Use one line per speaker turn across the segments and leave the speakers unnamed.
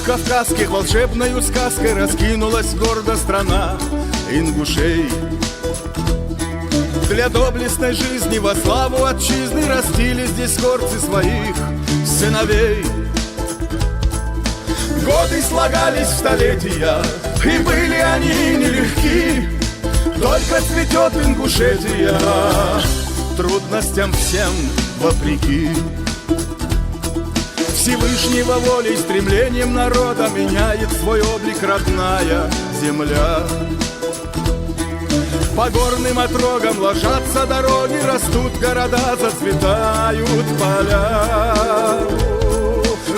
кавказских волшебною сказкой раскинулась гордо страна ингушей. Для доблестной жизни во славу отчизны растили здесь горцы своих сыновей. Годы слагались в столетия, и были они нелегки. Только цветет Ингушетия, трудностям всем вопреки. Всевышнего волей, стремлением народа меняет свой облик родная земля. По горным отрогам ложатся дороги, растут города, зацветают поля.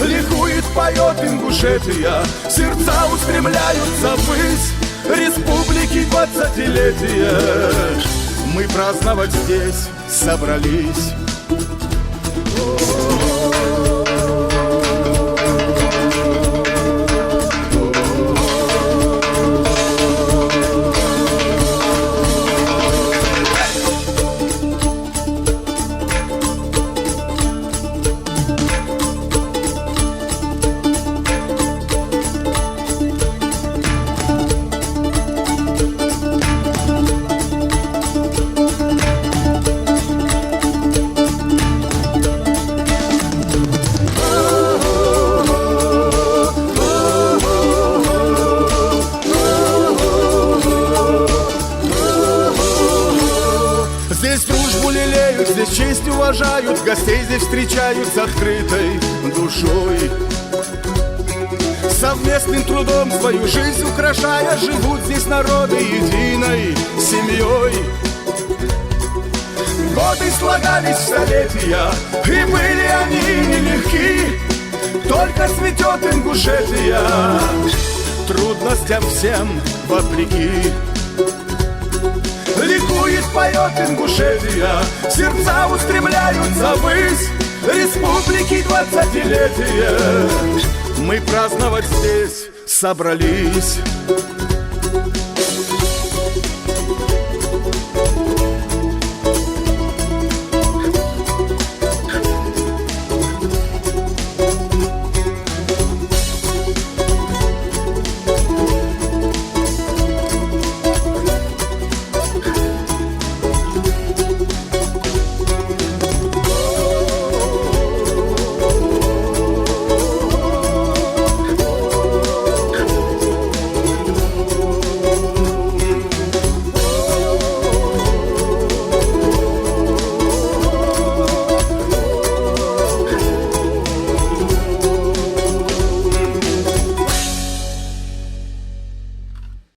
Ликует, поет Ингушетия, сердца устремляются ввысь республики 20-летия. Мы праздновать здесь собрались. Здесь дружбу лелеют, здесь честь уважают, гостей здесь встречают с открытой душой. Совместным трудом свою жизнь украшая, живут здесь народы единой семьей. Годы слагались в столетия, и были они нелегки. Только цветет Ингушетия, трудностям всем вопреки. Ликует, поет Ингушетия, сердца устремляются ввысь республики 20-летия. Мы праздновать здесь собрались.